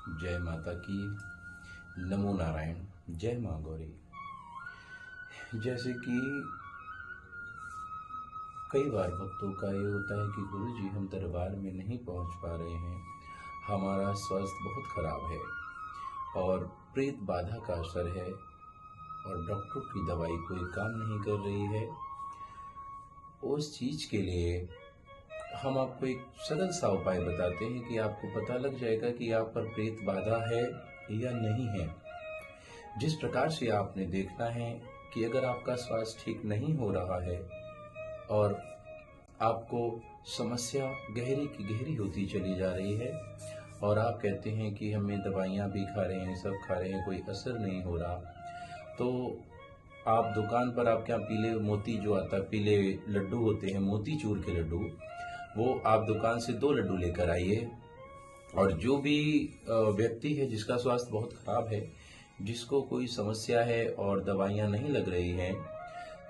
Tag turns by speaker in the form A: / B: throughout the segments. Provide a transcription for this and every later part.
A: जय माता की, नमो नारायण, जय माँ गौरी। जैसे कि कई बार भक्तों का ये होता है कि गुरु जी हम दरबार में नहीं पहुंच पा रहे हैं, हमारा स्वास्थ्य बहुत खराब है और प्रेत बाधा का असर है और डॉक्टर की दवाई कोई काम नहीं कर रही है। उस चीज़ के लिए हम आपको एक सरल सा उपाय बताते हैं कि आपको पता लग जाएगा कि आप पर प्रेत बाधा है या नहीं है। जिस प्रकार से आपने देखना है कि अगर आपका स्वास्थ्य ठीक नहीं हो रहा है और आपको समस्या गहरी की गहरी होती चली जा रही है और आप कहते हैं कि हमें दवाइयाँ भी खा रहे हैं, सब खा रहे हैं, कोई असर नहीं हो रहा, तो आप दुकान पर आपके यहाँ पीले मोती जो आता है, पीले लड्डू होते हैं, मोती चूर के लड्डू, वो आप दुकान से 2 लड्डू लेकर आइए। और जो भी व्यक्ति है जिसका स्वास्थ्य बहुत खराब है, जिसको कोई समस्या है और दवाइयाँ नहीं लग रही हैं,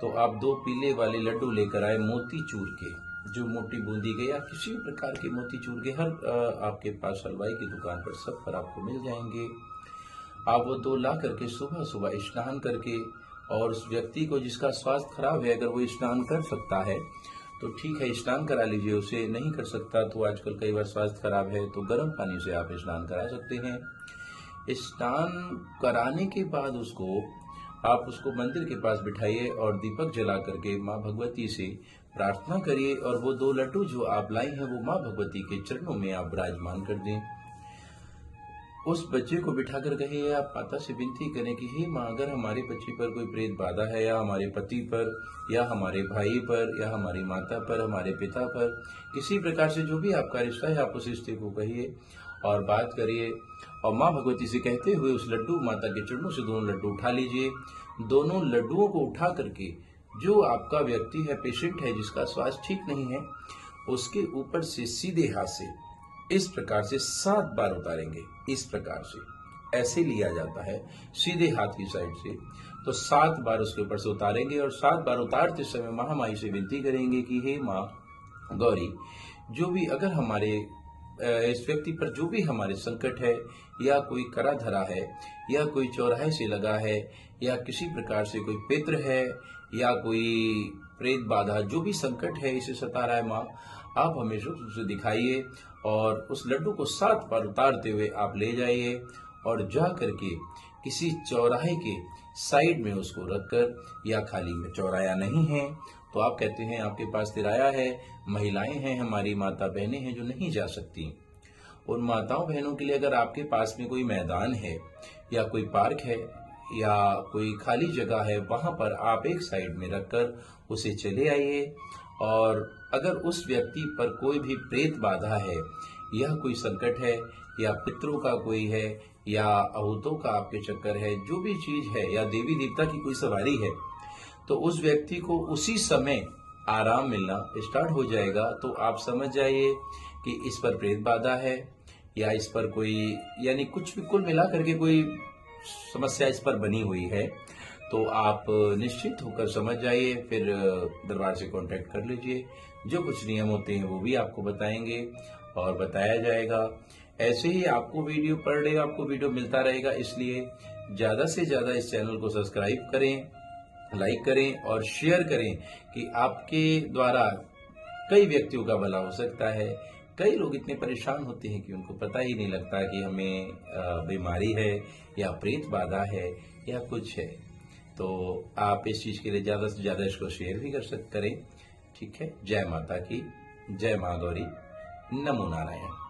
A: तो आप 2 पीले वाले लड्डू लेकर आए मोती चूर के, जो मोटी बूंदी के या किसी भी प्रकार के मोती चूर के, हर आपके पास हलवाई की दुकान पर सब पर आपको मिल जाएंगे। आप वो 2 ला करके सुबह सुबह स्नान करके, और उस व्यक्ति को जिसका स्वास्थ्य खराब है अगर वो स्नान कर सकता है तो ठीक है, स्नान करा लीजिए। उसे नहीं कर सकता तो आजकल कई बार स्वास्थ्य खराब है तो गर्म पानी से आप स्नान करा सकते हैं। स्नान कराने के बाद आप उसको मंदिर के पास बिठाइए और दीपक जला करके माँ भगवती से प्रार्थना करिए और वो 2 लड्डू जो आप लाई हैं वो माँ भगवती के चरणों में आप विराजमान कर दें। उस बच्चे को बिठाकर कहिए, आप माता से विनती करें कि हे माँ, अगर हमारे बच्चे पर कोई प्रेत बाधा है या हमारे पति पर या हमारे भाई पर या हमारी माता पर, हमारे पिता पर, किसी प्रकार से जो भी आपका रिश्ता है, आप उस रिश्ते को कहिए और बात करिए और माँ भगवती से कहते हुए उस लड्डू माता के चरणों से 2 लड्डू उठा लीजिए। दोनों लड्डुओं को उठा करके जो आपका व्यक्ति है, पेशेंट है जिसका स्वास्थ्य ठीक नहीं है, उसके ऊपर से सीधे हाथ से इस प्रकार से 7 बार उतारेंगे। इस प्रकार से ऐसे लिया जाता है सीधे हाथ की साइड से, तो 7 बार उसके ऊपर से उतारेंगे और 7 बार उतारते समय महामाई से विनती करेंगे कि हे माँ गौरी, जो भी अगर हमारे इस व्यक्ति पर जो भी हमारे संकट है या कोई करा धरा है या कोई चौराहे से लगा है या किसी प्रकार से कोई पित्र है या कोई प्रेत बाधा, जो भी संकट है इसे सता रहा है माँ, आप हमें उसे दिखाइए और उस लड्डू को 7 बार उतारते हुए आप ले जाइए और जा करके किसी चौराहे के साइड में उसको रखकर, या खाली में चौराया नहीं है तो आप कहते हैं आपके पास तिराया है, महिलाएं हैं, हमारी माता बहनें हैं जो नहीं जा सकती, उन माताओं बहनों के लिए अगर आपके पास में कोई मैदान है या कोई पार्क है या कोई खाली जगह है, वहां पर आप एक साइड में रखकर उसे चले आइए। और अगर उस व्यक्ति पर कोई भी प्रेत बाधा है या कोई संकट है या पितरों का कोई है या आहूतों का आपके चक्कर है, जो भी चीज है, या देवी देवता की कोई सवारी है, तो उस व्यक्ति को उसी समय आराम मिलना स्टार्ट हो जाएगा। तो आप समझ जाइए कि इस पर प्रेत बाधा है या इस पर कोई, यानी कुछ भी कुल मिला करके कोई समस्या इस पर बनी हुई है, तो आप निश्चित होकर समझ जाइए। फिर दरबार से कांटेक्ट कर लीजिए, जो कुछ नियम होते हैं वो भी आपको बताएंगे और बताया जाएगा। ऐसे ही आपको वीडियो पर डे आपको वीडियो मिलता रहेगा, इसलिए ज़्यादा से ज़्यादा इस चैनल को सब्सक्राइब करें, लाइक करें और शेयर करें कि आपके द्वारा कई व्यक्तियों का भला हो सकता है। कई लोग इतने परेशान होते हैं कि उनको पता ही नहीं लगता कि हमें बीमारी है या प्रेत बाधा है या कुछ है। तो आप इस चीज़ के लिए ज़्यादा से ज़्यादा इसको शेयर भी करें। ठीक है। जय माता की, जय माँ गौरी, नमो नारायण।